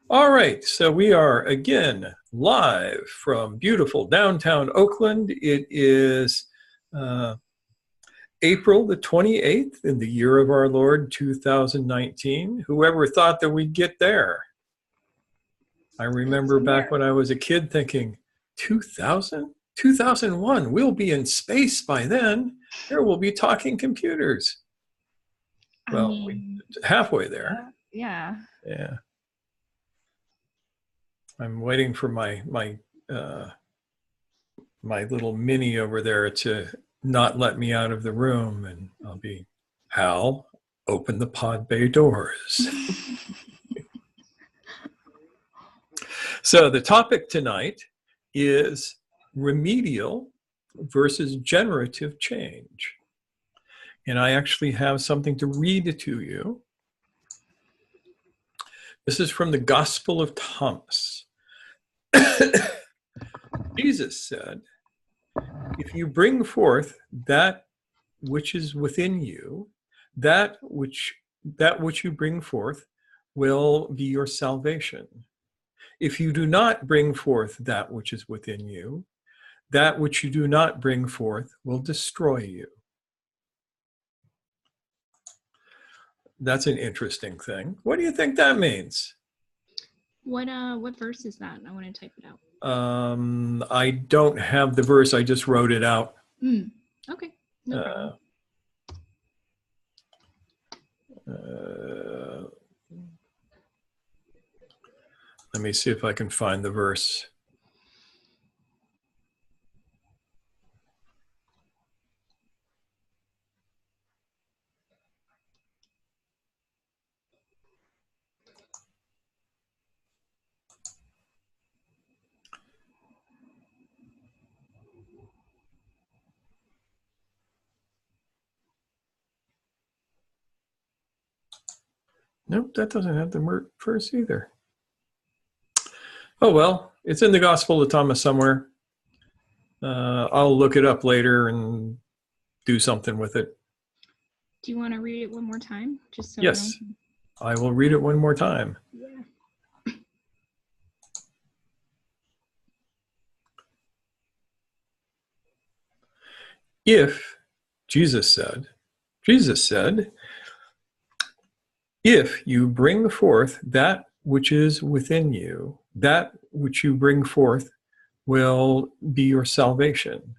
All right, so we are again live from beautiful downtown Oakland. It is uh, April the 28th in the year of our Lord 2019. Whoever thought that we'd get there? I remember back when I was a kid thinking, 2000? 2001, we'll be in space by then. There will be talking computers. Well, we're halfway there. Yeah. Yeah. I'm waiting for my little mini over there to not let me out of the room, and I'll be, Hal, open the pod bay doors. So the topic tonight is remedial versus generative change. And I actually have something to read to you. This is from the Gospel of Thomas. Jesus said, if you bring forth that which is within you, that which you bring forth will be your salvation. If you do not bring forth that which is within you, that which you do not bring forth will destroy you. That's an interesting thing. What do you think that means? What verse is that? I want to type it out. I don't have the verse. I just wrote it out. Okay. No problem. Let me see if I can find the verse. Nope, that doesn't have the verse either. Oh, well, it's in the Gospel of Thomas somewhere. I'll look it up later and do something with it. Do you want to read it one more time? Just so yes, I will read it one more time. Yeah. If, Jesus said, if you bring forth that which is within you, that which you bring forth will be your salvation.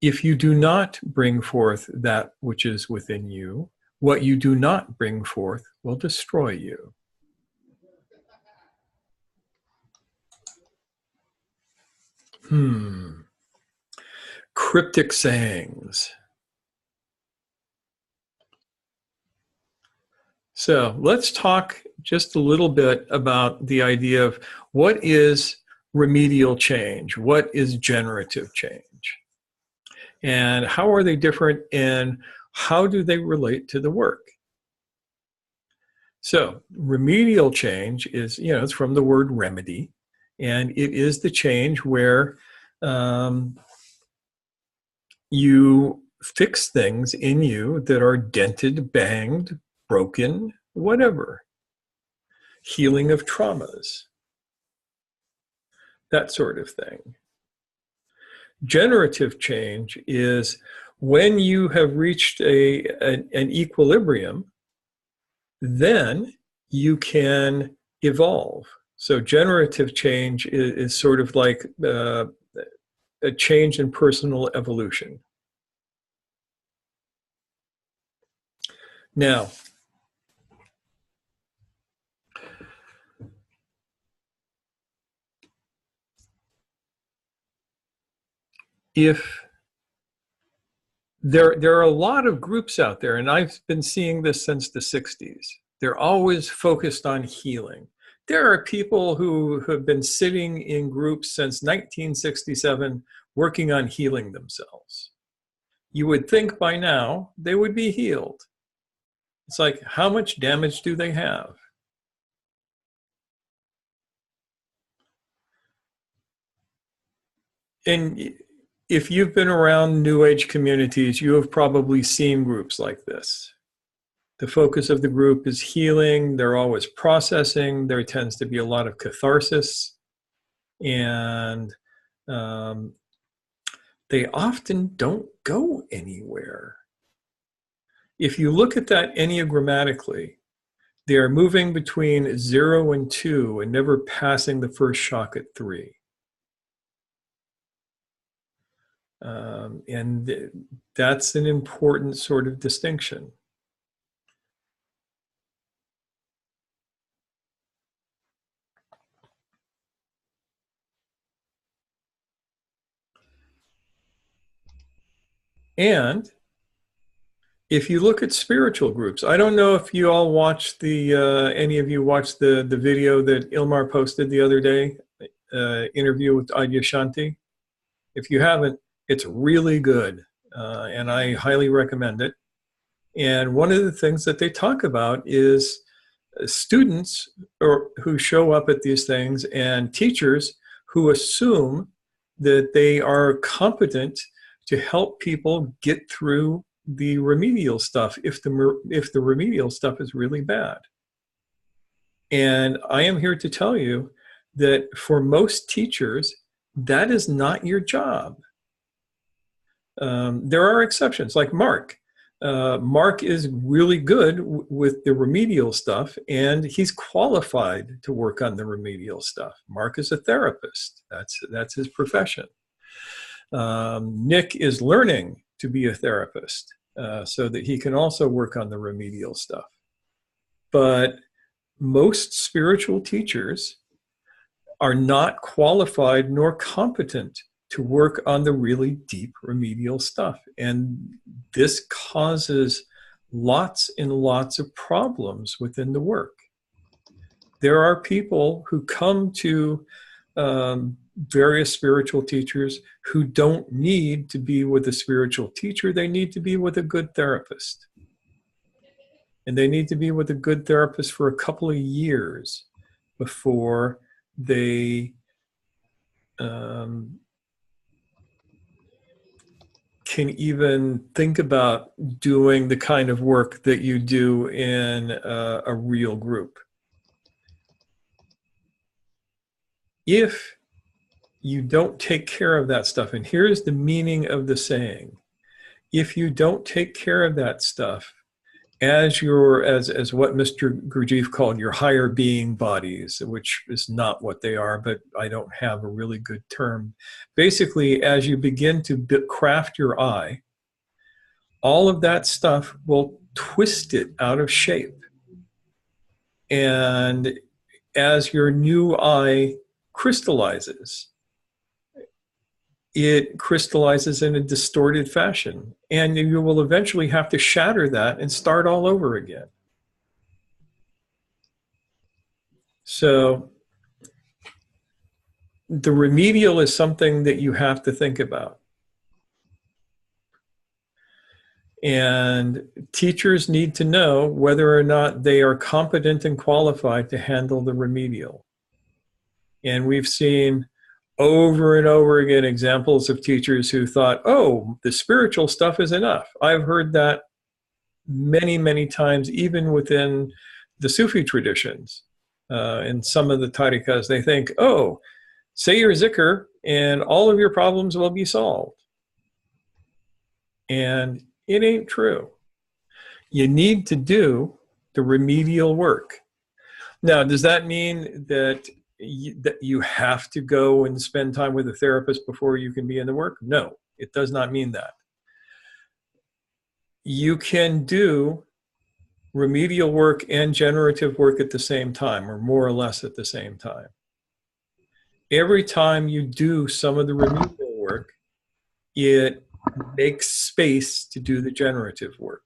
If you do not bring forth that which is within you, what you do not bring forth will destroy you. Cryptic sayings. So let's talk just a little bit about the idea of what is remedial change? What is generative change? And how are they different, and how do they relate to the work? So remedial change is, it's from the word remedy, and it is the change where you fix things in you that are dented, banged, broken, whatever. Healing of traumas, that sort of thing. Generative change is when you have reached an equilibrium, then you can evolve. So generative change is sort of like a change in personal evolution. Now, if there are a lot of groups out there, and I've been seeing this since the 60s, they're always focused on healing. There are people who have been sitting in groups since 1967 working on healing themselves. You would think by now they would be healed. It's like, how much damage do they have? And if you've been around New Age communities, you have probably seen groups like this. The focus of the group is healing. They're always processing. There tends to be a lot of catharsis. And they often don't go anywhere. If you look at that enneagrammatically, they are moving between 0 and 2 and never passing the first shock at 3. And that's an important sort of distinction. And if you look at spiritual groups, I don't know if you all watched any of you watched the video that Ilmar posted the other day, interview with Adyashanti. If you haven't, it's really good, and I highly recommend it. And one of the things that they talk about is students who show up at these things and teachers who assume that they are competent to help people get through the remedial stuff if the remedial stuff is really bad. And I am here to tell you that for most teachers, that is not your job. There are exceptions, like Mark. Mark is really good with the remedial stuff, and he's qualified to work on the remedial stuff. Mark is a therapist. That's his profession. Nick is learning to be a therapist so that he can also work on the remedial stuff. But most spiritual teachers are not qualified nor competent to work on the really deep remedial stuff. And this causes lots and lots of problems within the work. There are people who come to various spiritual teachers who don't need to be with a spiritual teacher. They need to be with a good therapist. And they need to be with a good therapist for a couple of years before they can even think about doing the kind of work that you do in a real group. If you don't take care of that stuff, and here's the meaning of the saying, if you don't take care of that stuff, as what Mr. Gurdjieff called your higher being bodies, which is not what they are, but I don't have a really good term. Basically, as you begin to craft your eye, all of that stuff will twist it out of shape. And as your new eye crystallizes, it crystallizes in a distorted fashion, and you will eventually have to shatter that and start all over again. So the remedial is something that you have to think about. And teachers need to know whether or not they are competent and qualified to handle the remedial. And we've seen over and over again examples of teachers who thought, oh, the spiritual stuff is enough. I've heard that many, many times, even within the Sufi traditions. In some of the tariqas, they think, oh, say your zikr and all of your problems will be solved. And it ain't true. You need to do the remedial work. Now, does that mean that you have to go and spend time with a therapist before you can be in the work? No, it does not mean that. You can do remedial work and generative work at the same time, or more or less at the same time. Every time you do some of the remedial work, it makes space to do the generative work.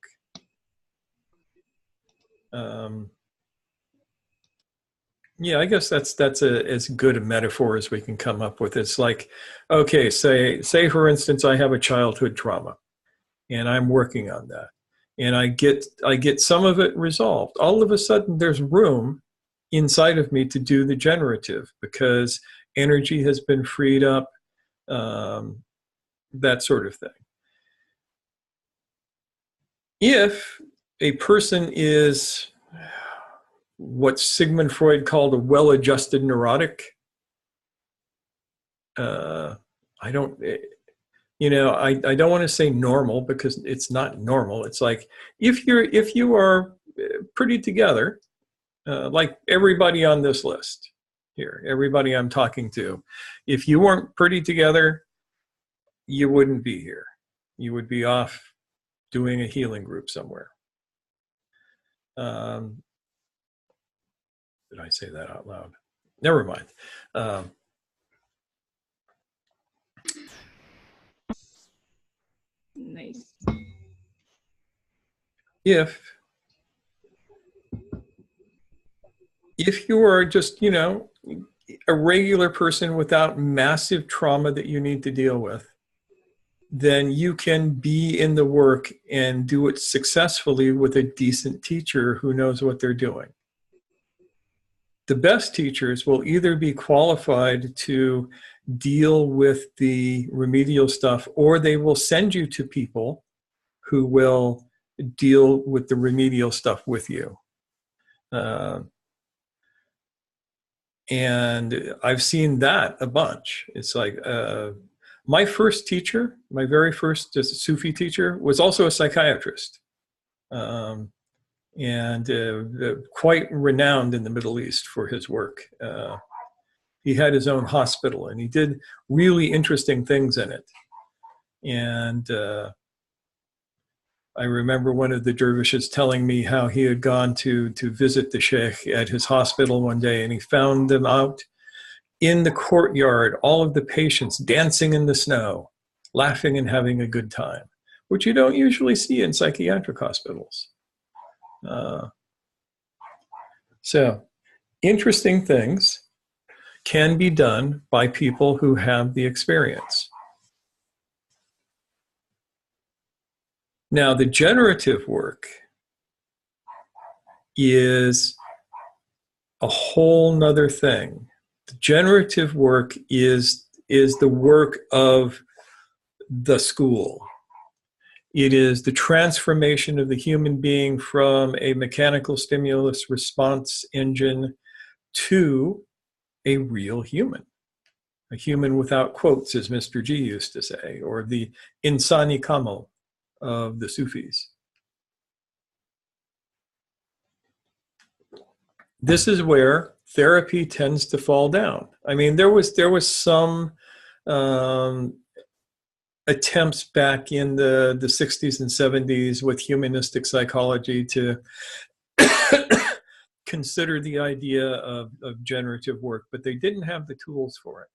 Yeah, I guess that's as good a metaphor as we can come up with. It's like, okay, say for instance, I have a childhood trauma, and I'm working on that, and I get some of it resolved. All of a sudden, there's room inside of me to do the generative because energy has been freed up, that sort of thing. If a person is what Sigmund Freud called a well-adjusted neurotic. I don't, I don't want to say normal because it's not normal. It's like if you are pretty together, like everybody on this list here, everybody I'm talking to, if you weren't pretty together, you wouldn't be here. You would be off doing a healing group somewhere. Did I say that out loud? Never mind. Nice. If you are just, a regular person without massive trauma that you need to deal with, then you can be in the work and do it successfully with a decent teacher who knows what they're doing. The best teachers will either be qualified to deal with the remedial stuff, or they will send you to people who will deal with the remedial stuff with you. And I've seen that a bunch. It's like my first teacher, my very first Sufi teacher, was also a psychiatrist, and quite renowned in the Middle East for his work. He had his own hospital, and he did really interesting things in it. And I remember one of the dervishes telling me how he had gone to visit the sheikh at his hospital one day, and he found them out in the courtyard, all of the patients dancing in the snow, laughing and having a good time, which you don't usually see in psychiatric hospitals. So interesting things can be done by people who have the experience. Now, the generative work is a whole nother thing. The generative work is the work of the school. It is the transformation of the human being from a mechanical stimulus response engine to a real human. A human without quotes, as Mr. G used to say, or the insani kamil of the Sufis. This is where therapy tends to fall down. I mean, there was some attempts back in the 60s and 70s with humanistic psychology to consider the idea of generative work, but they didn't have the tools for it.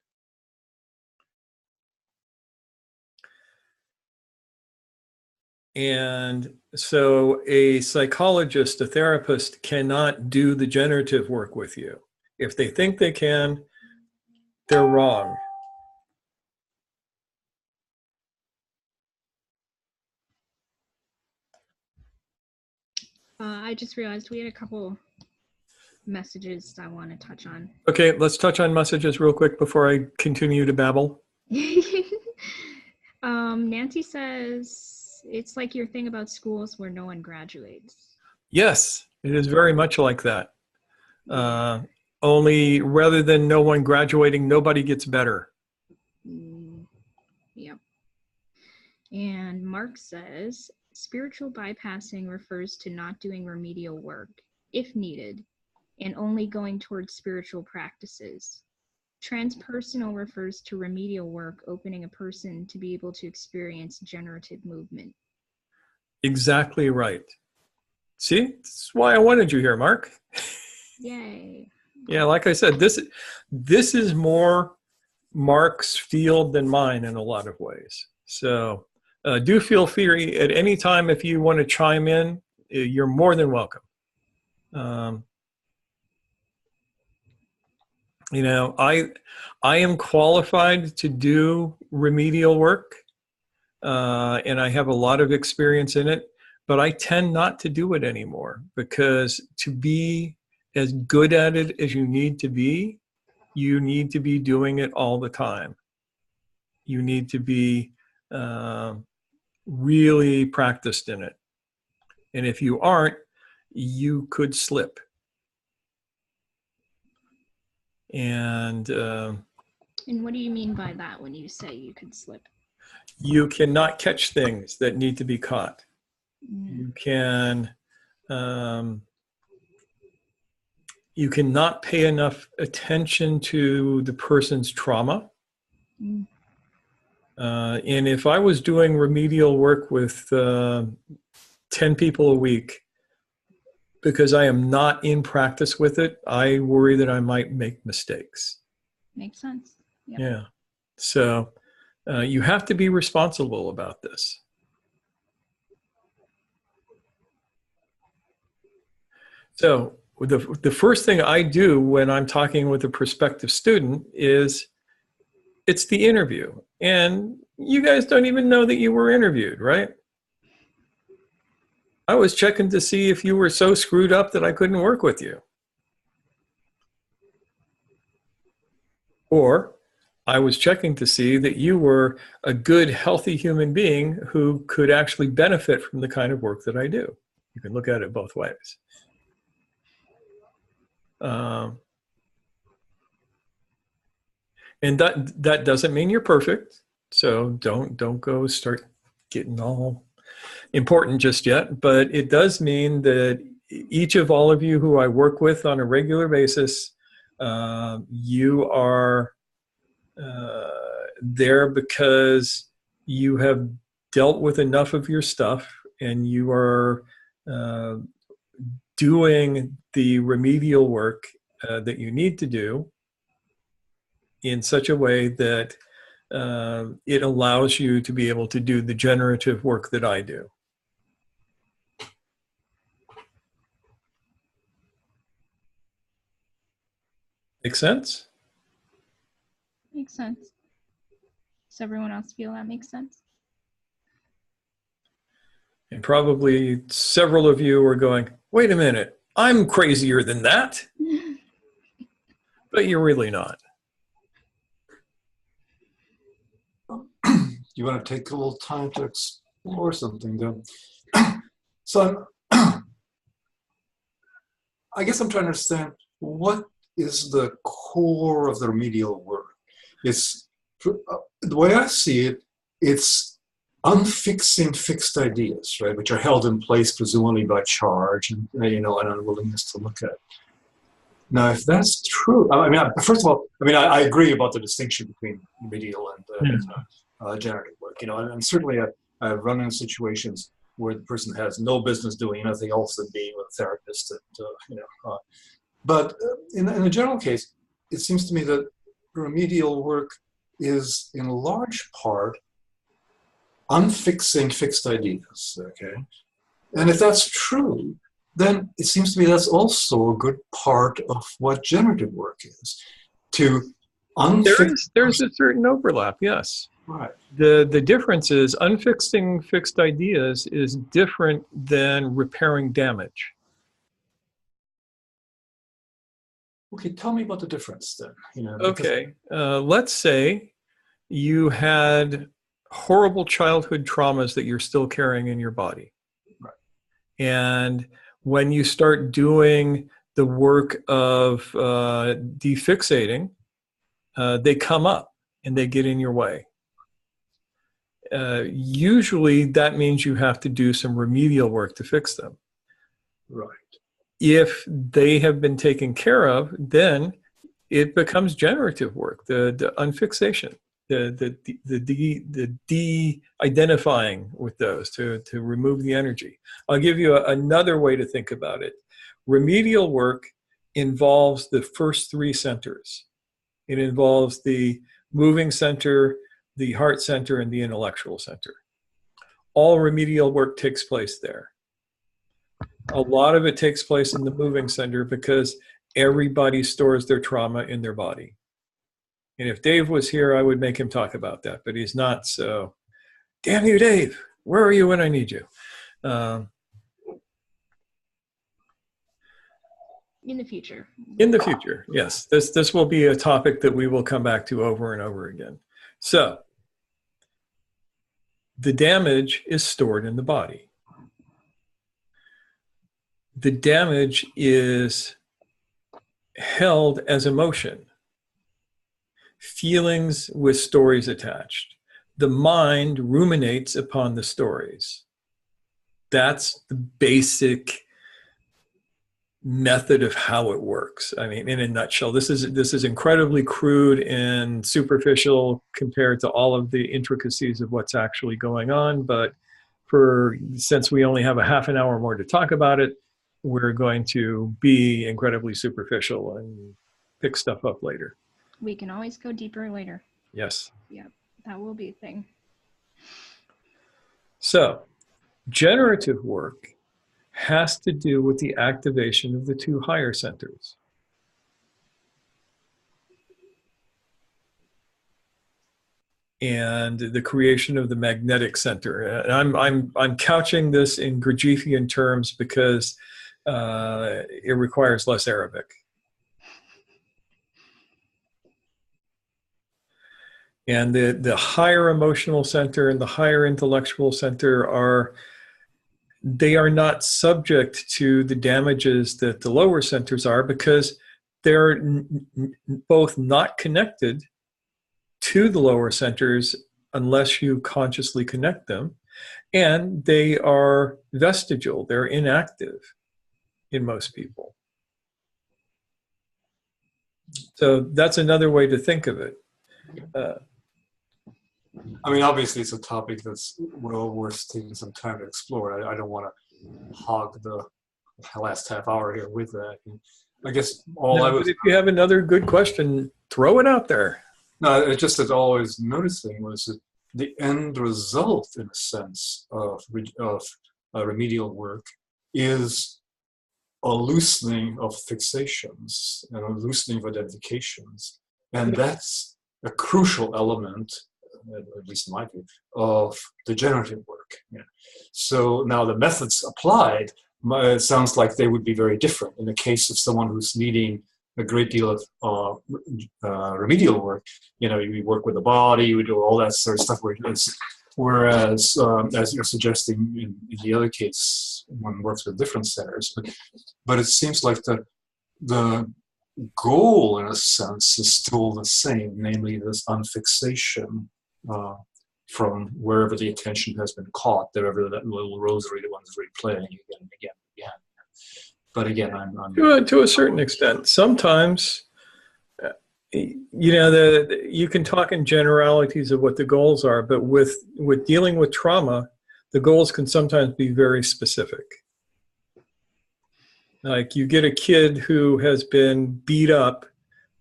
And so a psychologist, a therapist cannot do the generative work with you. If they think they can, they're wrong. I just realized we had a couple messages I want to touch on. Okay, let's touch on messages real quick before I continue to babble. Nancy says, it's like your thing about schools where no one graduates. Yes, it is very much like that. Only rather than no one graduating, nobody gets better. Yep. And Mark says, spiritual bypassing refers to not doing remedial work, if needed, and only going towards spiritual practices. Transpersonal refers to remedial work, opening a person to be able to experience generative movement. Exactly right. See, that's why I wanted you here, Mark. Yay. Yeah, like I said, this is more Mark's field than mine in a lot of ways. So do feel free at any time if you want to chime in. You're more than welcome. I am qualified to do remedial work, and I have a lot of experience in it, but I tend not to do it anymore because to be as good at it as you need to be, you need to be doing it all the time. You need to be really practiced in it. And if you aren't, you could slip. And what do you mean by that when you say you could slip? you cannot catch things that need to be caught. You cannot pay enough attention to the person's trauma. And if I was doing remedial work with 10 people a week, because I am not in practice with it, I worry that I might make mistakes. Makes sense. Yep. Yeah. So you have to be responsible about this. So the first thing I do when I'm talking with a prospective student is it's the interview. And you guys don't even know that you were interviewed, right? I was checking to see if you were so screwed up that I couldn't work with you. Or I was checking to see that you were a good, healthy human being who could actually benefit from the kind of work that I do. You can look at it both ways. And that doesn't mean you're perfect. So don't go start getting all important just yet. But it does mean that each of all of you who I work with on a regular basis, you are there because you have dealt with enough of your stuff and you are doing the remedial work that you need to do in such a way that it allows you to be able to do the generative work that I do. Make sense? Makes sense. Does everyone else feel that makes sense? And probably several of you are going, wait a minute, I'm crazier than that. But you're really not. You want to take a little time to explore something, though. So I guess I'm trying to understand what is the core of the remedial work. It's the way I see it, it's unfixing fixed ideas, right, which are held in place presumably by charge and an unwillingness to look at. Now, if that's true, I mean, first of all, I agree about the distinction between remedial and generative work. And certainly I've run into situations where the person has no business doing anything else than being with a therapist. But in a general case, it seems to me that remedial work is in large part unfixing fixed ideas, okay? And if that's true, then it seems to me that's also a good part of what generative work is. To unfix. There's a certain overlap, yes. Right. The difference is unfixing fixed ideas is different than repairing damage. Okay, tell me about the difference then. Okay, let's say you had horrible childhood traumas that you're still carrying in your body. Right. And when you start doing the work of defixating, they come up and they get in your way. Usually that means you have to do some remedial work to fix them. Right. If they have been taken care of, then it becomes generative work, the unfixation, the de-identifying with those to remove the energy. I'll give you another way to think about it. Remedial work involves the first three centers. It involves the moving center, the heart center, and the intellectual center. All remedial work takes place there. A lot of it takes place in the moving center because everybody stores their trauma in their body. And if Dave was here, I would make him talk about that, but he's not. So, damn you, Dave. Where are you when I need you? In the future. In the future, yes. This will be a topic that we will come back to over and over again. So, the damage is stored in the body. the damage is held as emotion, feelings with stories attached. The mind ruminates upon the stories. That's the basic method of how it works. I mean, in a nutshell, this is incredibly crude and superficial compared to all of the intricacies of what's actually going on. But since we only have a half an hour more to talk about it, we're going to be incredibly superficial and pick stuff up later. We can always go deeper later. Yes. Yeah, that will be a thing. So, generative work has to do with the activation of the two higher centers. And the creation of the magnetic center. And I'm couching this in Gurdjieffian terms because it requires less Arabic. And the higher emotional center and the higher intellectual center they are not subject to the damages that the lower centers are, because they're both not connected to the lower centers unless you consciously connect them, and they are vestigial, they're inactive in most people. So that's another way to think of it. I mean, obviously, it's a topic that's well worth taking some time to explore. I don't want to hog the last half hour here with that. And I guess But if you have another good question, throw it out there. No, it just that all I was noticing was that the end result, in a sense, of remedial work is a loosening of fixations and a loosening of identifications. And that's a crucial element, at least in my view, of the generative work. Yeah. So now the methods applied, it sounds like they would be very different. In the case of someone who's needing a great deal of remedial work, you work with the body, you do all that sort of stuff, whereas as you're suggesting in the other case, one works with different centers. But it seems like the goal, in a sense, is still the same, namely this unfixation from wherever the attention has been caught, wherever that little rosary the one's replaying again and again and again. But again, I'm to a certain extent. Sometimes, you can talk in generalities of what the goals are, but with dealing with trauma, the goals can sometimes be very specific. Like you get a kid who has been beat up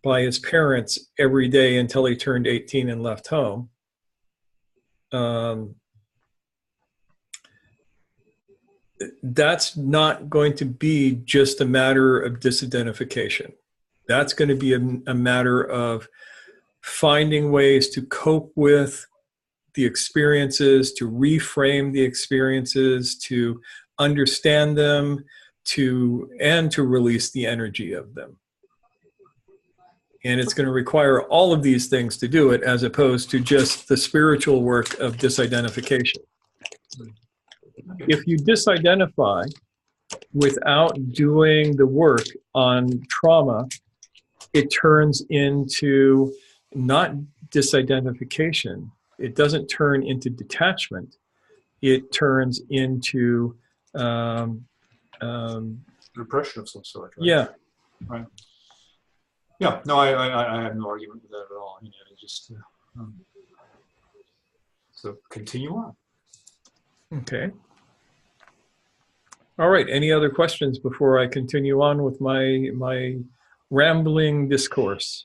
by his parents every day until he turned 18 and left home. That's not going to be just a matter of disidentification. That's going to be a matter of finding ways to cope with the experiences, to reframe the experiences, to understand them, and to release the energy of them. And it's going to require all of these things to do it, as opposed to just the spiritual work of disidentification. If you disidentify without doing the work on trauma, it turns into not disidentification. It doesn't turn into detachment. It turns into repression of some sort, right? Yeah. Right. Yeah. No, I have no argument with that at all. Just so continue on. Okay. All right. Any other questions before I continue on with my rambling discourse?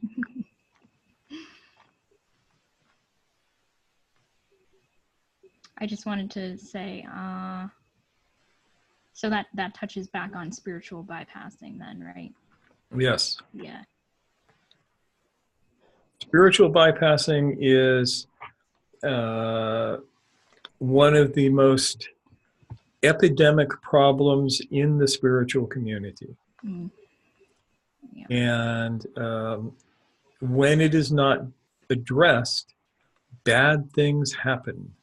I just wanted to say, so that touches back on spiritual bypassing then, right? Yes. Yeah. Spiritual bypassing is one of the most epidemic problems in the spiritual community. Mm. Yeah. And when it is not addressed, bad things happen.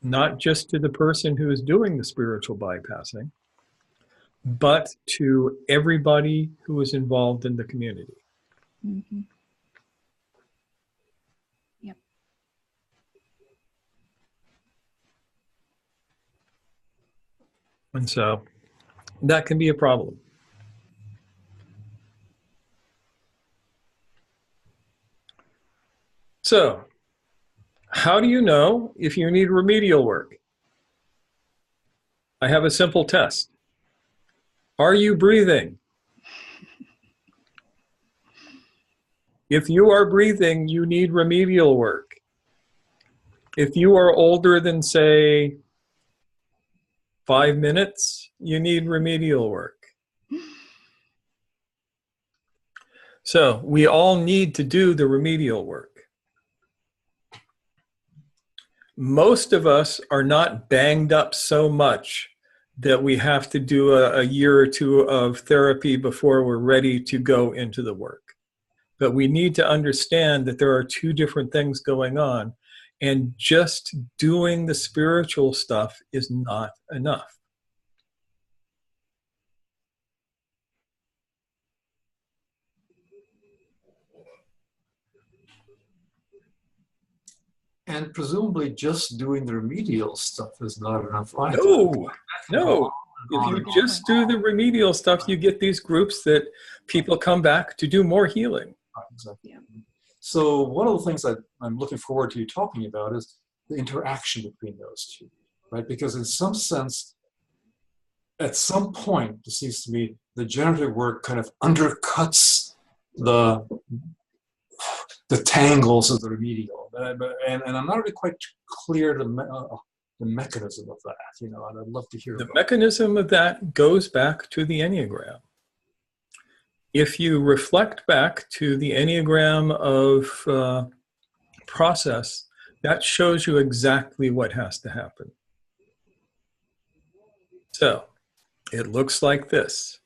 Not just to the person who is doing the spiritual bypassing, but to everybody who is involved in the community. Mm-hmm. Yep. And so that can be a problem. So, how do you know if you need remedial work? I have a simple test. Are you breathing? If you are breathing, you need remedial work. If you are older than, say, 5 minutes, you need remedial work. So we all need to do the remedial work. Most of us are not banged up so much that we have to do a year or two of therapy before we're ready to go into the work. But we need to understand that there are two different things going on, and just doing the spiritual stuff is not enough. And presumably just doing the remedial stuff is not enough either. No. If you just do the remedial stuff, you get these groups that people come back to do more healing. Exactly. Yeah. So one of the things that I'm looking forward to you talking about is the interaction between those two, right? Because in some sense, at some point, it seems to me, the generative work kind of undercuts the tangles of the remedial. And I'm not really quite clear the mechanism of that, you know, and I'd love to hear The about mechanism of that goes back to the Enneagram. If you reflect back to the Enneagram of process, that shows you exactly what has to happen. So it looks like this.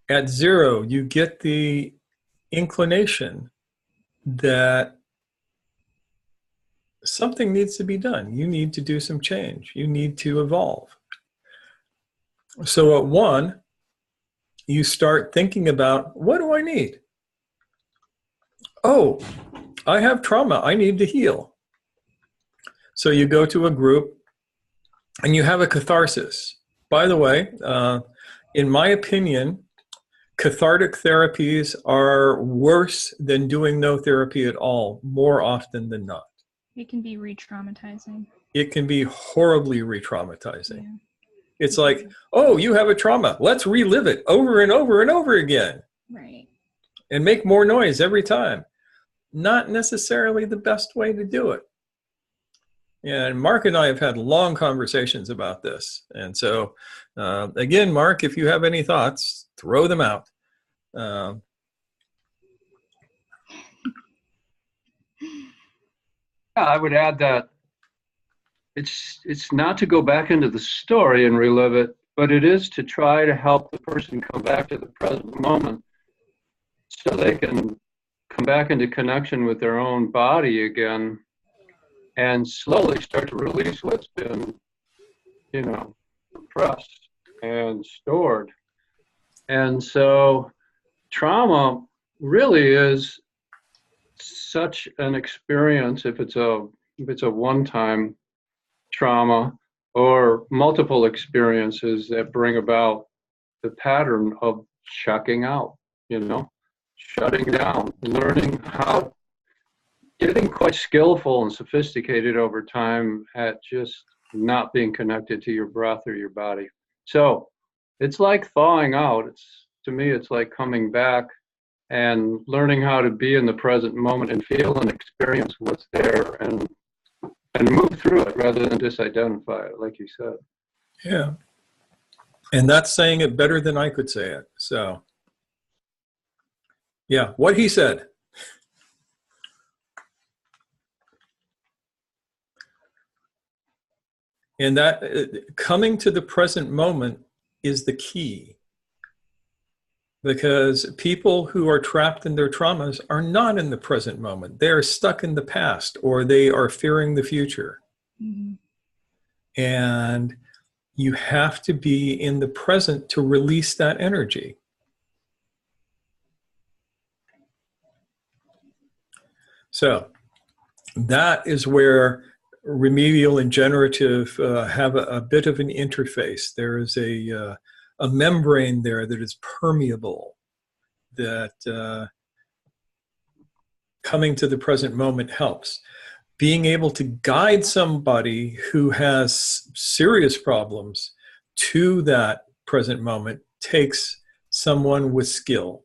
At 0, you get the inclination that something needs to be done. You need to do some change. You need to evolve. So at 1, you start thinking about, what do I need? Oh, I have trauma. I need to heal. So you go to a group and you have a catharsis. By the way, in my opinion, cathartic therapies are worse than doing no therapy at all, more often than not. It can be re-traumatizing. It can be horribly re-traumatizing. Yeah. It's like, oh, you have a trauma. Let's relive it over and over and over again. Right. And make more noise every time. Not necessarily the best way to do it. And Mark and I have had long conversations about this. And so, again, Mark, if you have any thoughts, throw them out. I would add that it's not to go back into the story and relive it, but it is to try to help the person come back to the present moment so they can come back into connection with their own body again and slowly start to release what's been, you know, repressed and stored. And so trauma really is such an experience, if it's a one-time trauma or multiple experiences that bring about the pattern of checking out, you know, shutting down, learning how, getting quite skillful and sophisticated over time at just not being connected to your breath or your body. So it's like thawing out. To me, it's like coming back and learning how to be in the present moment and feel and experience what's there and move through it rather than disidentify it, like you said. Yeah. And that's saying it better than I could say it. So, yeah, what he said. And that coming to the present moment is the key. Because people who are trapped in their traumas are not in the present moment. They are stuck in the past or they are fearing the future. Mm-hmm. And You have to be in the present to release that energy. So that is where remedial and generative have a bit of an interface. There is a membrane there that is permeable, that coming to the present moment helps. Being able to guide somebody who has serious problems to that present moment takes someone with skill.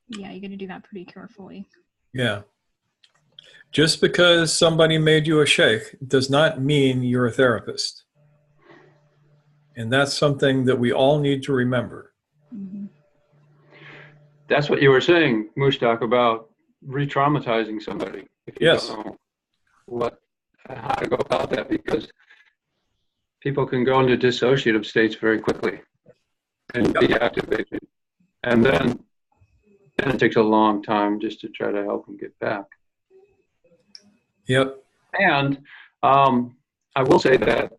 Yeah, you got to do that pretty carefully. Yeah. Just because somebody made you a sheikh does not mean you're a therapist. And that's something that we all need to remember. Mm-hmm. That's what you were saying, Mushtaq, about re-traumatizing somebody. If you Yes. don't know how to go about that, because people can go into dissociative states very quickly and be activated. And then it takes a long time just to try to help them get back. Yep. And I will say that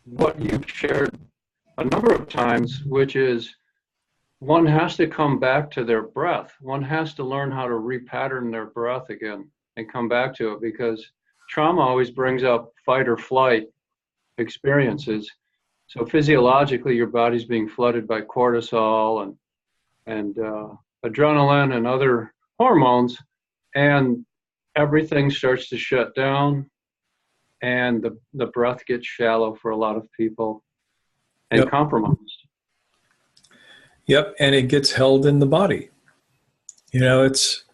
what you've shared a number of times, which is one has to come back to their breath. One has to learn how to repattern their breath again and come back to it, because trauma always brings up fight or flight experiences. So physiologically, your body's being flooded by cortisol and adrenaline and other hormones, and everything starts to shut down, and the breath gets shallow for a lot of people and compromised. Yep, and it gets held in the body. You know, it's,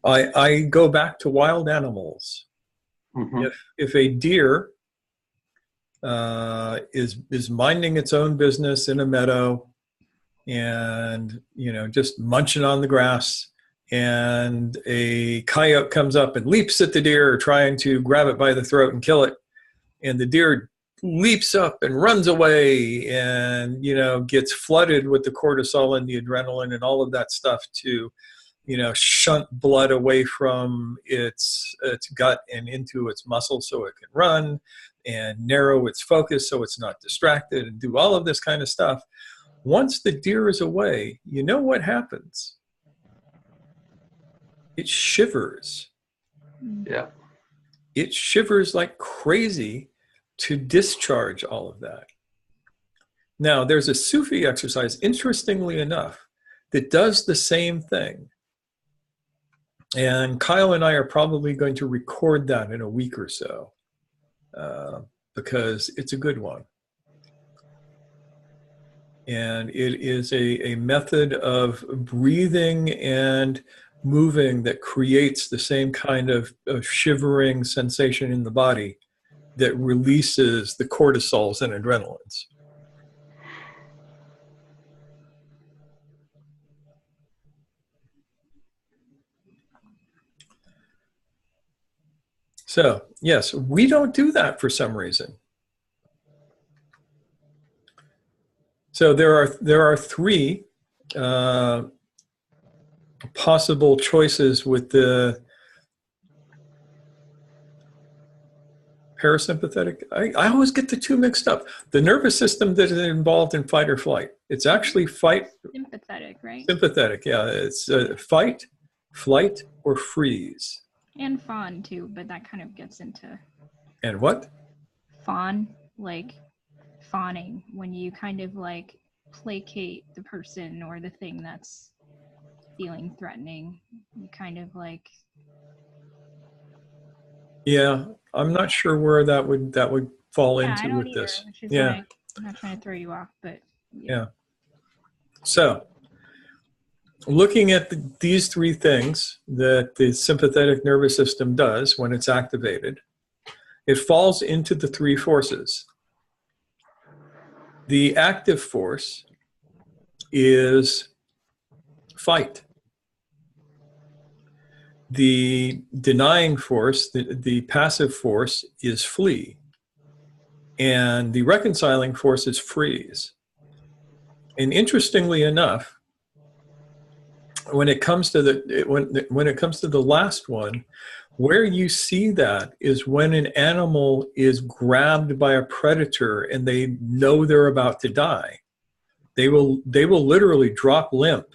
I go back to wild animals. Mm-hmm. If a deer is minding its own business in a meadow and, you know, just munching on the grass, and a coyote comes up and leaps at the deer, trying to grab it by the throat and kill it, and the deer leaps up and runs away and, you know, gets flooded with the cortisol and the adrenaline and all of that stuff to, you know, shunt blood away from its gut and into its muscles so it can run, and narrow its focus so it's not distracted, and do all of this kind of stuff. Once the deer is away, you know what happens? It shivers. Yeah. It shivers like crazy to discharge all of that. Now, there's a Sufi exercise, interestingly enough, that does the same thing. And Kyle and I are probably going to record that in a week or so, because it's a good one. And it is a method of breathing and moving that creates the same kind of shivering sensation in the body that releases the cortisols and adrenalines. So, yes, we don't do that for some reason. So there are three possible choices with the parasympathetic. I always get the two mixed up. The nervous system that is involved in fight or flight. It's actually fight. Sympathetic, right? Sympathetic, yeah. It's fight, flight, or freeze. And fawn too, but that kind of gets into And what? fawn, like fawning, when you kind of like placate the person or the thing that's feeling threatening. You kind of like. Yeah, I'm not sure where that would fall Yeah, into I don't with either, this. which is Yeah. why I'm not trying to throw you off, but Yeah. So, looking at these three things that the sympathetic nervous system does when it's activated, it falls into the three forces. The active force is fight. The denying force, the passive force, is flee. And the reconciling force is freeze. And interestingly enough, when it comes to when it comes to the last one, where you see that is when an animal is grabbed by a predator and they know they're about to die. They will literally drop limp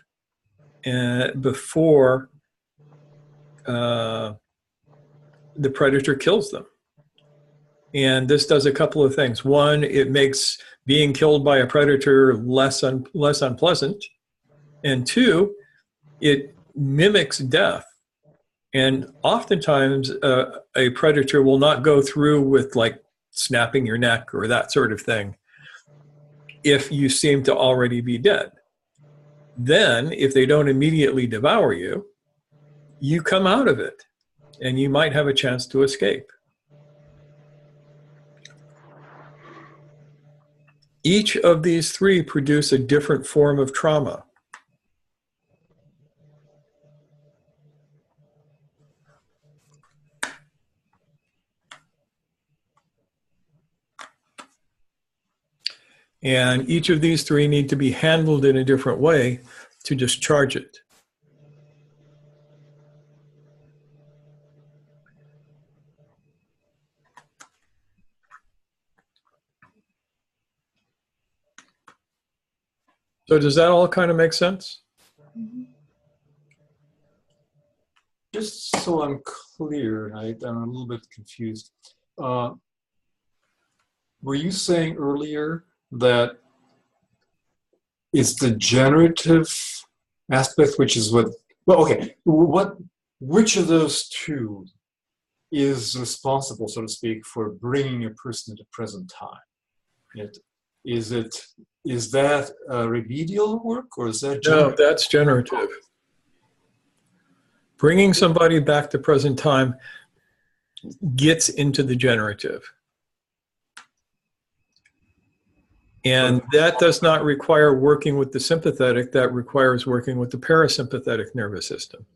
before the predator kills them. And this does a couple of things. One, it makes being killed by a predator less unpleasant. And two, it mimics death. And oftentimes a predator will not go through with like snapping your neck or that sort of thing if you seem to already be dead. Then, if they don't immediately devour you, you come out of it and you might have a chance to escape. Each of these three produce a different form of trauma. And each of these three need to be handled in a different way to discharge it. So does that all kind of make sense? Just so I'm clear, I'm a little bit confused. Were you saying earlier that it's the generative aspect, which is what, well, okay, which of those two is responsible, so to speak, for bringing a person into present time? Is that remedial work, or is that No, that's generative. Bringing somebody back to present time gets into the generative. And that does not require working with the sympathetic, that requires working with the parasympathetic nervous system.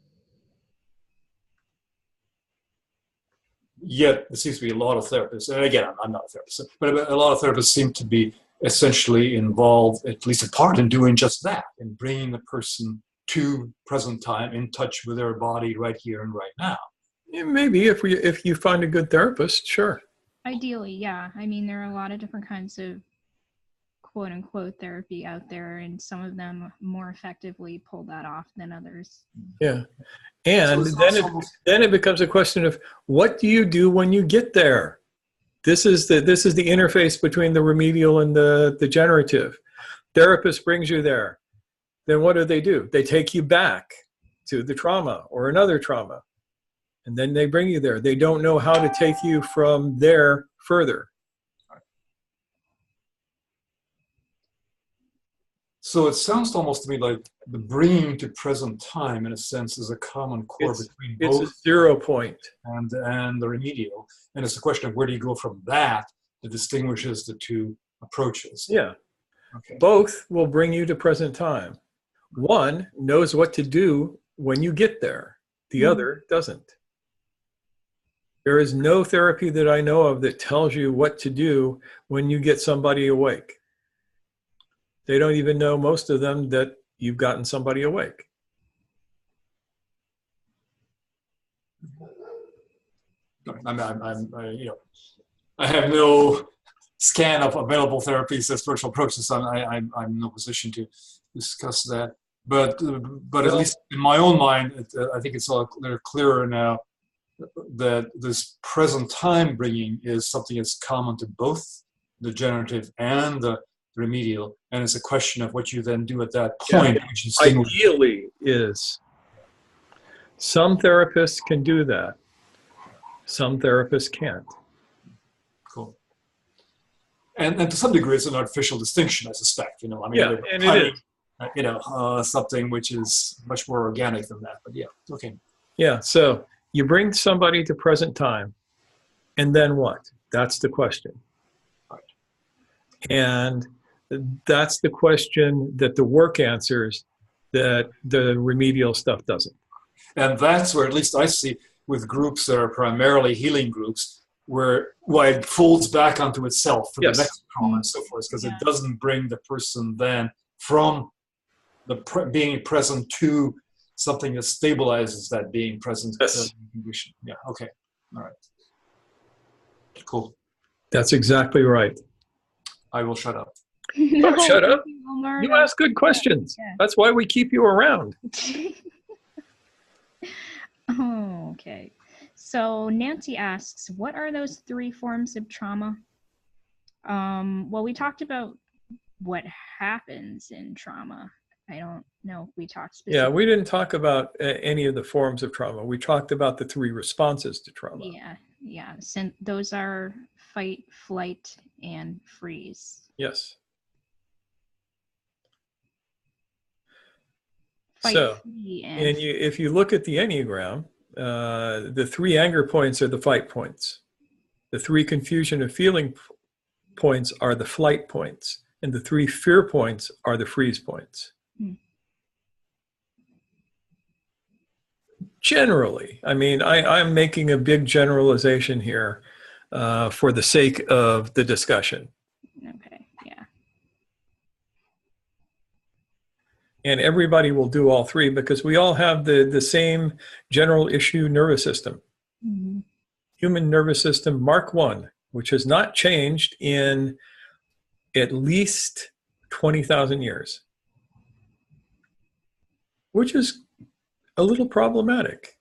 Yet there seems to be a lot of therapists, and again, I'm not a therapist, but a lot of therapists seem to be essentially involved, at least a part, in doing just that, in bringing the person to present time, in touch with their body right here and right now. Yeah, maybe if you find a good therapist, sure. Ideally, yeah. I mean, there are a lot of different kinds of quote unquote therapy out there, and some of them more effectively pull that off than others. Yeah. And So then it becomes a question of what do you do when you get there? This is the interface between the remedial and the generative. Therapist brings you there. Then what do? They take you back to the trauma or another trauma. And then they bring you there. They don't know how to take you from there further. So it sounds almost to me like the bringing to present time, in a sense, is a common core between both. It's a 0 point. And the remedial. And it's a question of where do you go from that that distinguishes the two approaches. Yeah. Okay. Both will bring you to present time. One knows what to do when you get there. The other doesn't. There is no therapy that I know of that tells you what to do when you get somebody awake. They don't even know, most of them, that you've gotten somebody awake. I have no scan of available therapies as spiritual approaches, so I'm in no position to discuss that. But at least in my own mind, I think it's all clearer now that this present time bringing is something that's common to both the generative and the remedial, and it's a question of what you then do at that point. Yeah. Which ideally is some therapists can do that. Some therapists can't. Cool. And to some degree, it's an artificial distinction, I suspect. I mean, yeah, and it is. Something which is much more organic than that. But yeah, okay. Yeah. So you bring somebody to present time, and then what? That's the question. Right. And that's the question that the work answers that the remedial stuff doesn't. And that's where, at least I see, with groups that are primarily healing groups, where it folds back onto itself for the next trauma and so forth, because it doesn't bring the person then from the being present to something that stabilizes that being present Yes. condition. Yeah. Okay. All right. Cool. That's exactly right. I will shut up. No, Don't shut up. thank you, Omar. You That ask good questions. Yeah. That's why we keep you around. Oh, okay. So Nancy asks, what are those 3 forms of trauma? Well, we talked about what happens in trauma. I don't know if we talked Yeah, specifically. we didn't talk about any of the forms of trauma. We talked about the 3 responses to trauma. Yeah. Those are fight, flight, and freeze. Yes. Fight, So, flee, and if you look at the Enneagram, the 3 anger points are the fight points. The 3 confusion of feeling points are the flight points. And the 3 fear points are the freeze points. Generally, I mean, I'm making a big generalization here for the sake of the discussion. Okay, yeah. And everybody will do all 3 because we all have the same general issue nervous system. Mm-hmm. Human nervous system Mark 1, which has not changed in at least 20,000 years, which is a little problematic.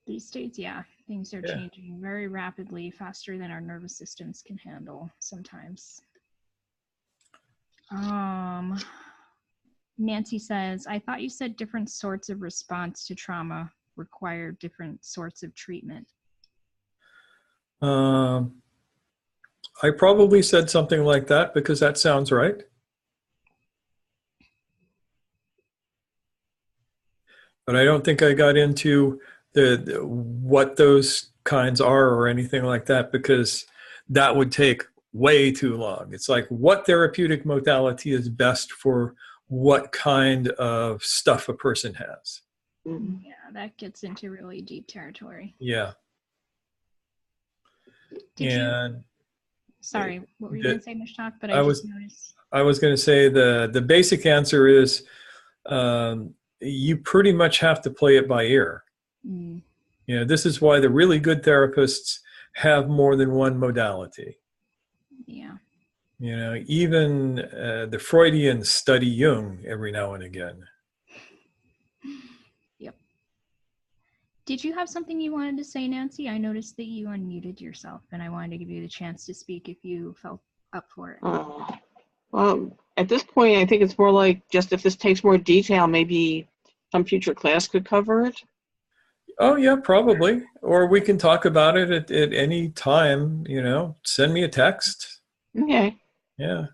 These days, yeah, things are changing very rapidly, faster than our nervous systems can handle sometimes. Nancy says, I thought you said different sorts of response to trauma require different sorts of treatment. I probably said something like that because that sounds right. But I don't think I got into the what those kinds are or anything like that because that would take way too long. It's like what therapeutic modality is best for what kind of stuff a person has. Yeah, that gets into really deep territory. Yeah. Sorry, what were you going to say, Mushtaq? But I noticed. was going to say the basic answer is you pretty much have to play it by ear. You know, this is why the really good therapists have more than one modality. Yeah. You know, even the Freudians study Jung every now and again. Yep. Did you have something you wanted to say, Nancy? I noticed that you unmuted yourself, and I wanted to give you the chance to speak if you felt up for it. At this point, I think it's more like just if this takes more detail, maybe some future class could cover it. Oh, yeah, probably. Or we can talk about it at any time, you know, send me a text. Okay. Yeah.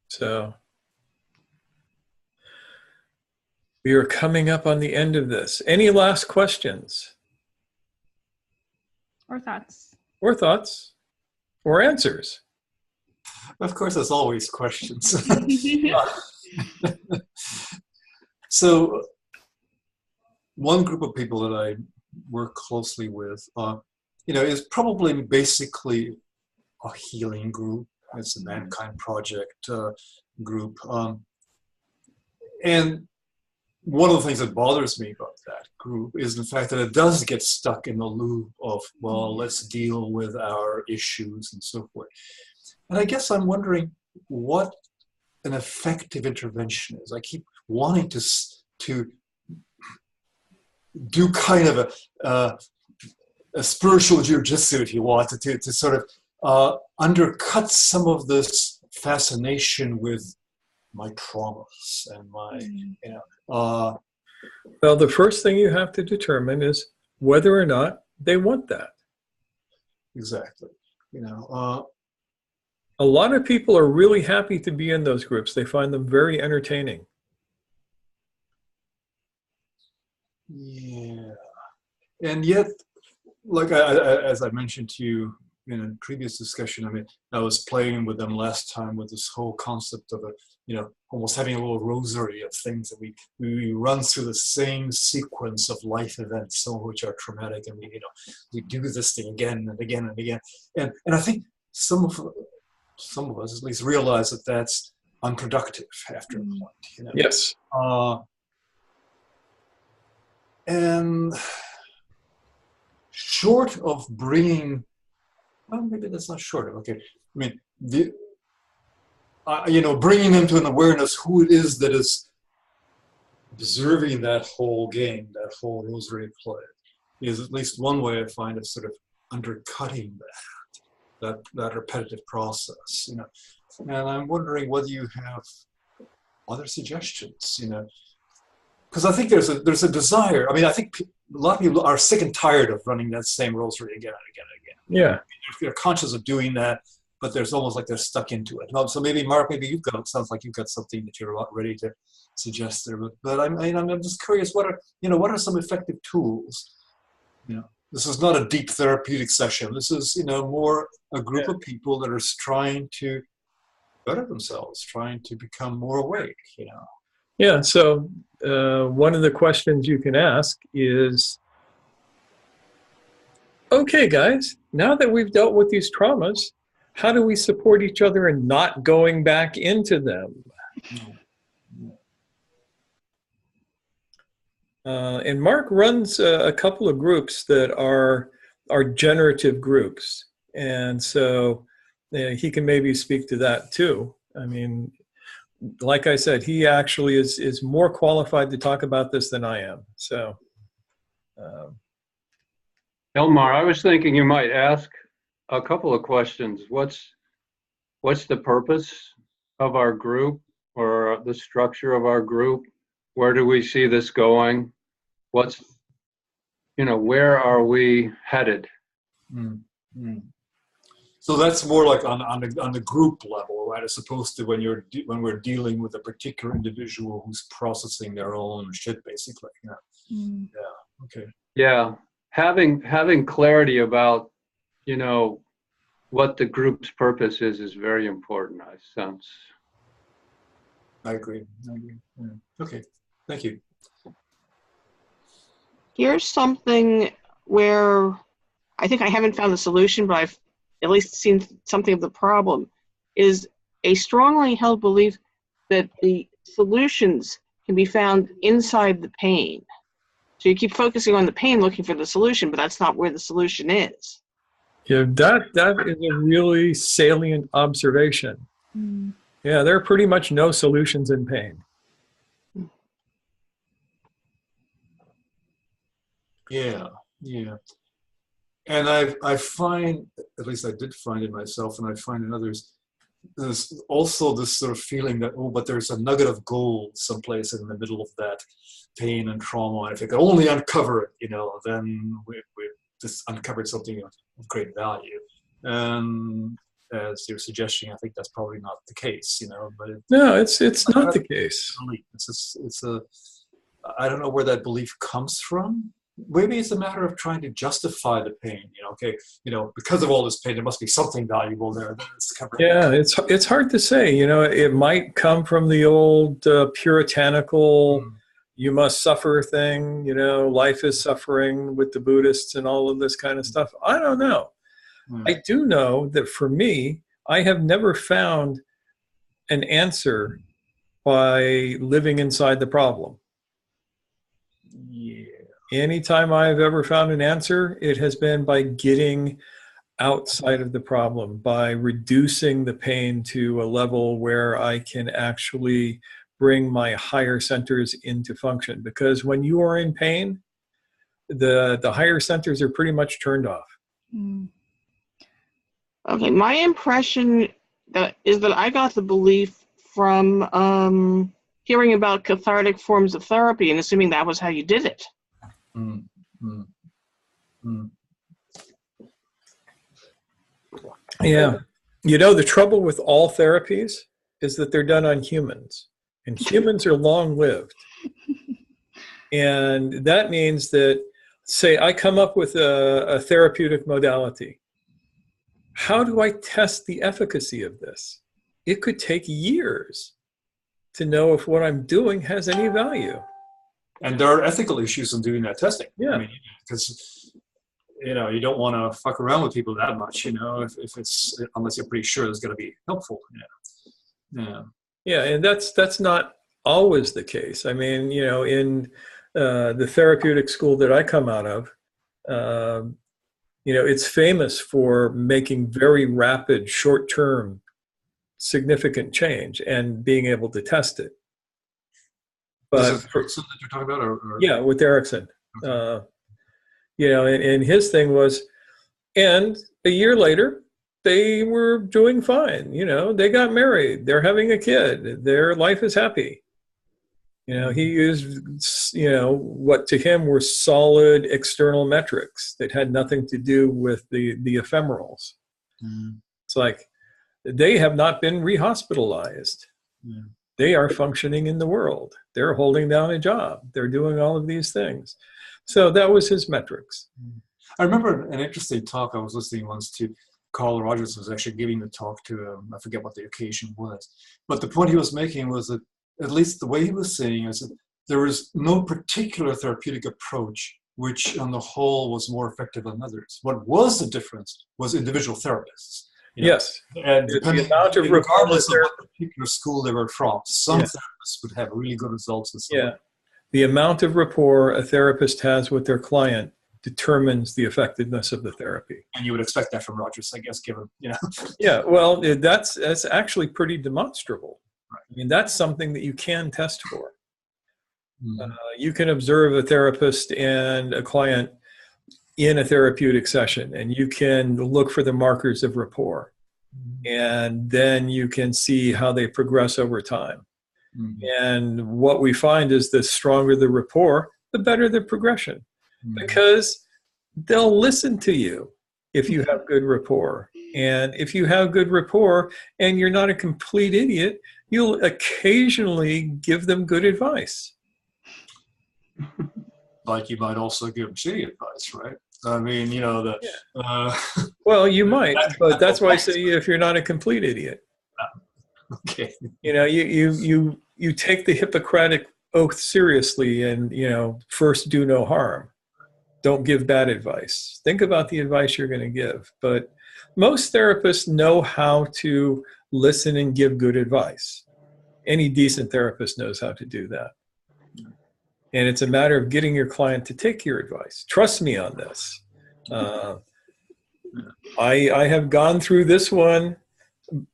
So we are coming up on the end of this. Any last questions? Or thoughts? Or thoughts? Or answers? Of course, there's always questions. So one group of people that I work closely with, you know, is probably basically a healing group. It's a Mankind Project group. And one of the things that bothers me about that group is the fact that it does get stuck in the loop of, well, let's deal with our issues and so forth. And I guess I'm wondering what an effective intervention is. I keep wanting to do kind of a spiritual jujitsu, if you want, to sort of undercut some of this fascination with my traumas and my, you know. Well, the first thing you have to determine is whether or not they want that. Exactly. You know. A lot of people are really happy to be in those groups. They find them very entertaining. Yeah. And yet, like as I mentioned to you in a previous discussion, I mean, I was playing with them last time with this whole concept of almost having a little rosary of things that we run through the same sequence of life events, some of which are traumatic, and we do this thing again and again and again. And I think some of us at least realize that that's unproductive after a point. Yes. And short of bringing, well, maybe that's not short of, okay. I mean, bringing them to an awareness who it is that is observing that whole game, that whole rosary play, is at least one way I find of sort of undercutting that repetitive process. And I'm wondering whether you have other suggestions. Because I think there's a desire. I mean, I think a lot of people are sick and tired of running that same rosary again and again and again. Yeah. They're conscious of doing that, but there's almost like they're stuck into it. So maybe, Mark, it sounds like you've got something that you're about ready to suggest there. But I'm just curious, what are some effective tools? This is not a deep therapeutic session. This is, more a group of people that are trying to better themselves, trying to become more awake, Yeah, so one of the questions you can ask is, okay, guys, now that we've dealt with these traumas, how do we support each other in not going back into them? And Mark runs a couple of groups that are generative groups. And so he can maybe speak to that too. I mean, like I said, he actually is more qualified to talk about this than I am. So, Elmar, I was thinking you might ask a couple of questions. What's the purpose of our group, or the structure of our group? Where do we see this going? Where are we headed? So that's more like on the group level, right? As opposed to when we're dealing with a particular individual who's processing their own shit, basically. Yeah. Okay. Yeah, having clarity about, what the group's purpose is very important, I sense. I agree. Yeah. Okay. Thank you. Here's something where I think I haven't found the solution, but I've at least seen something of the problem, is a strongly held belief that the solutions can be found inside the pain. So you keep focusing on the pain, looking for the solution, but that's not where the solution is. yeah, that is a really salient observation. Yeah, there are pretty much no solutions in pain. Yeah. And I find, at least I did find in myself, and I find in others, there's also this sort of feeling that, but there's a nugget of gold someplace in the middle of that pain and trauma. And if we could only uncover it, then we've just uncovered something of great value. And as you're suggesting, I think that's probably not the case, But No, it's not the case. I don't know where that belief comes from. Maybe it's a matter of trying to justify the pain. Okay, because of all this pain, there must be something valuable there. Yeah, it's hard to say. It might come from the old puritanical, you must suffer thing. Life is suffering with the Buddhists and all of this kind of stuff. I don't know. I do know that for me, I have never found an answer by living inside the problem. Yeah. Anytime I've ever found an answer, it has been by getting outside of the problem, by reducing the pain to a level where I can actually bring my higher centers into function. Because when you are in pain, the higher centers are pretty much turned off. Okay, my impression is that I got the belief from hearing about cathartic forms of therapy and assuming that was how you did it. Yeah. The trouble with all therapies is that they're done on humans, and humans are long-lived. And that means that, say, I come up with a therapeutic modality. How do I test the efficacy of this? It could take years. to know if what I'm doing has any value. And there are ethical issues in doing that testing. Yeah. I mean, because you know, you don't want to fuck around with people that much, you know, if it's, unless you're pretty sure it's going to be helpful. Yeah. Yeah, and that's not always the case. I mean, you know, in the therapeutic school that I come out of, you know, it's famous for making very rapid, short-term, significant change and being able to test it. But This is Erickson that you're talking about, or? Yeah, with Erickson. Okay. You know, and his thing was, and a year later, they were doing fine. You know, they got married, they're having a kid, their life is happy. You know, he used, you know, what to him were solid external metrics that had nothing to do with the ephemerals. It's like, they have not been rehospitalized. They are functioning in the world. They're holding down a job. They're doing all of these things. So that was his metrics. I remember an interesting talk I was listening once to. Carl Rogers was actually giving the talk to, I forget what the occasion was. But the point he was making was that, at least the way he was saying, is that there was no particular therapeutic approach which on the whole was more effective than others. What was the difference was individual therapists. You know? Yes. And The amount of regardless of rapport what particular school they were from, some therapists would have really good results. And some the amount of rapport a therapist has with their client determines the effectiveness of the therapy. And you would expect that from Rogers, I guess, given, you know. Yeah, well, that's actually pretty demonstrable. Right. I mean, that's something that you can test for. You can observe a therapist and a client in a therapeutic session, and you can look for the markers of rapport. And then you can see how they progress over time. And what we find is the stronger the rapport, the better the progression. Because they'll listen to you if you have good rapport. And if you have good rapport and you're not a complete idiot, you'll occasionally give them good advice. Like you might also give shitty advice, right? I mean, you know, well, you might, but that's why I say if you're not a complete idiot. Okay. You know, you take the Hippocratic oath seriously, and, you know, first do no harm. Don't give bad advice. Think about the advice you're going to give. But most therapists know how to listen and give good advice. Any decent therapist knows how to do that. And it's a matter of getting your client to take your advice. Trust me on this. I have gone through this one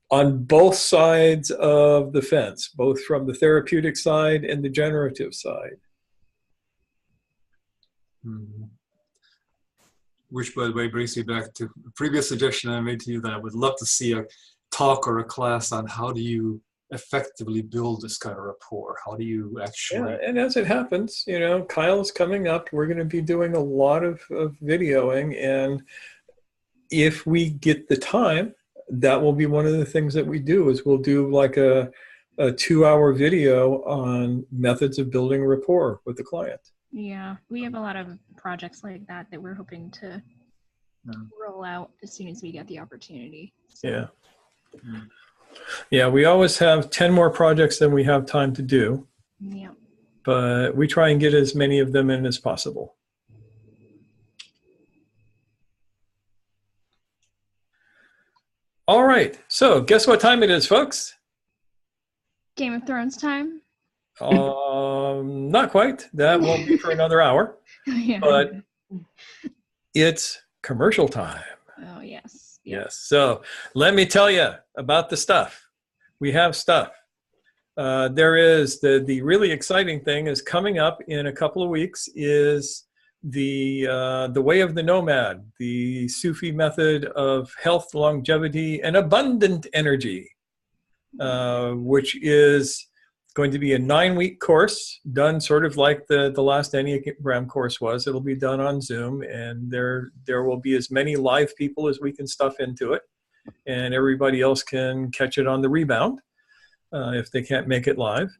on both sides of the fence, both from the therapeutic side and the generative side. Which, by the way, brings me back to a previous suggestion I made to you that I would love to see a talk or a class on how do you effectively build this kind of rapport. How do you actually... Yeah, and as it happens, you know, Kyle's coming up. We're going to be doing a lot of videoing, and if we get the time, that will be one of the things that we do, is we'll do like a 2-hour video on methods of building rapport with the client. Yeah, we have a lot of projects like that we're hoping to roll out as soon as we get the opportunity. So. Yeah. Yeah, we always have 10 more projects than we have time to do. Yeah. But we try and get as many of them in as possible. All right, so guess what time it is, folks? Game of Thrones time? Not quite. That won't be for another hour. Yeah. But it's commercial time. Oh, yes. Yes. So let me tell you about the stuff. We have stuff. There is the really exciting thing is coming up in a couple of weeks is the Way of the Nomad, the Sufi method of health, longevity, and abundant energy, which is going to be a 9-week course done sort of like the last Enneagram course was. It'll be done on Zoom, and there will be as many live people as we can stuff into it, and everybody else can catch it on the rebound if they can't make it live.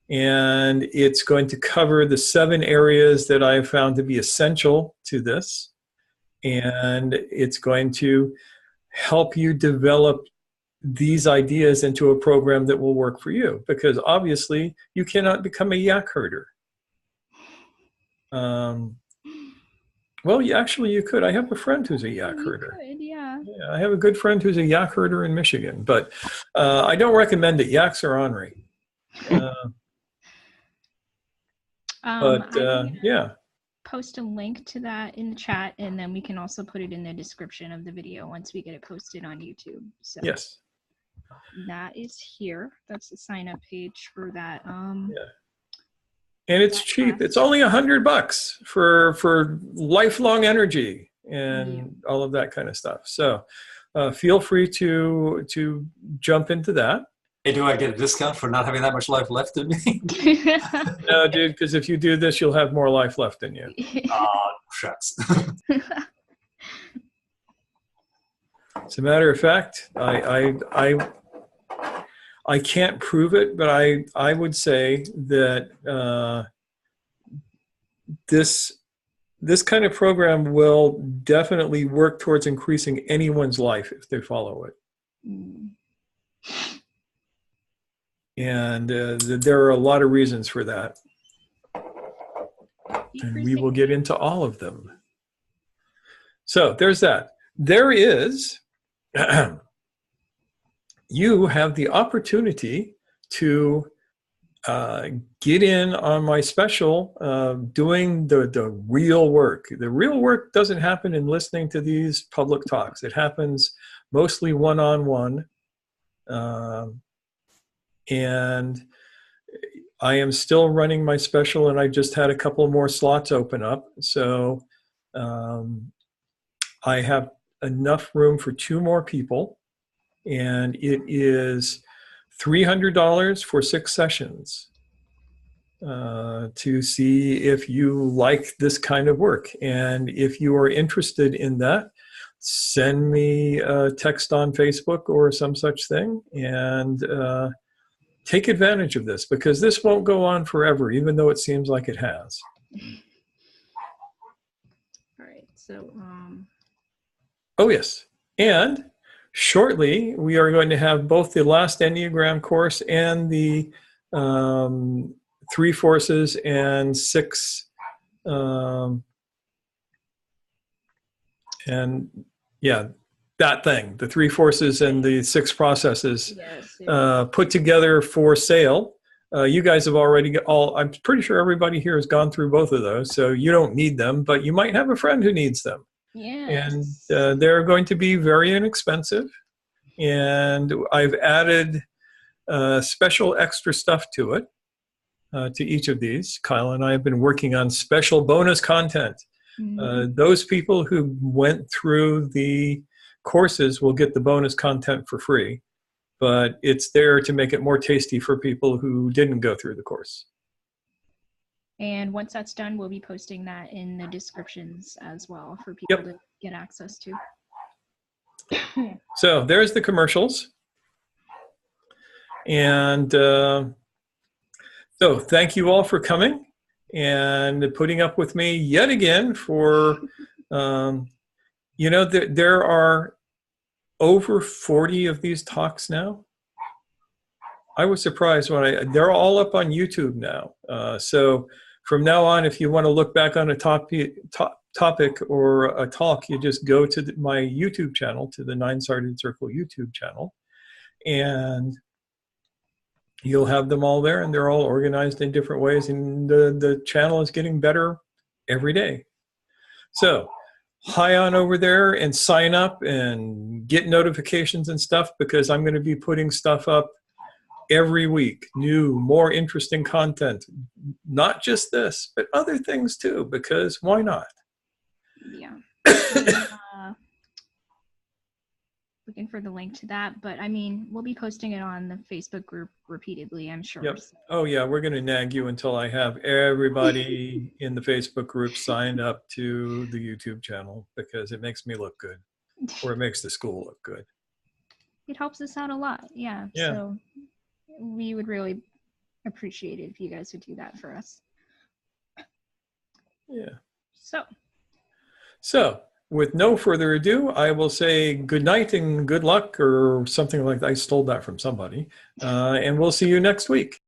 And it's going to cover the 7 areas that I've found to be essential to this, and it's going to help you develop these ideas into a program that will work for you, because obviously you cannot become a yak herder. Well, actually you could. I have a friend who's a yak herder. You could, yeah. Yeah, I have a good friend who's a yak herder in Michigan, but I don't recommend it. Yaks are ornery. Yeah. Post a link to that in the chat, and then we can also put it in the description of the video once we get it posted on YouTube. So Yes. that is here. That's the sign up page for that. Yeah. And it's cheap. It's only $100 for lifelong energy and all of that kind of stuff. So feel free to jump into that. Hey, do I get a discount for not having that much life left in me? No, dude, because if you do this, you'll have more life left in you. Shucks. As a matter of fact, I can't prove it, but I would say that this kind of program will definitely work towards increasing anyone's life if they follow it. And there are a lot of reasons for that. And we will get into all of them. So there's that. There is, you have the opportunity to get in on my special doing the real work. The real work doesn't happen in listening to these public talks. It happens mostly one-on-one. And I am still running my special, and I just had a couple more slots open up. So I have enough room for 2 more people, and it is $300 for 6 sessions to see if you like this kind of work. And if you are interested in that, send me a text on Facebook or some such thing, and take advantage of this, because this won't go on forever, even though it seems like it has. All right, so Oh yes, and shortly we are going to have both the last Enneagram course and the 3 forces and 6 and yeah, that thing, the 3 forces and the 6 processes, put together for sale. You guys have already I'm pretty sure everybody here has gone through both of those, so you don't need them, but you might have a friend who needs them. And they're going to be very inexpensive. And I've added special extra stuff to it, to each of these. Kyle and I have been working on special bonus content. Those people who went through the courses will get the bonus content for free, but it's there to make it more tasty for people who didn't go through the course. And once that's done, we'll be posting that in the descriptions as well for people to get access to. So there's the commercials. And so thank you all for coming and putting up with me yet again for, there are over 40 of these talks now. I was surprised when they're all up on YouTube now. So from now on, if you want to look back on a topic or a talk, you just go to my YouTube channel, to the 9-Sided Circle YouTube channel, and you'll have them all there, and they're all organized in different ways, and the channel is getting better every day. So hi on over there and sign up and get notifications and stuff, because I'm going to be putting stuff up every week, new, more interesting content. Not just this, but other things too, because why not? Yeah. Looking for the link to that, but I mean, we'll be posting it on the Facebook group repeatedly, I'm sure. Yep. Oh yeah, we're going to nag you until I have everybody in the Facebook group signed up to the YouTube channel, because it makes me look good, or it makes the school look good. It helps us out a lot. Yeah. So we would really appreciate it if you guys would do that for us. Yeah. So with no further ado, I will say good night and good luck, or something like that. I stole that from somebody. And we'll see you next week.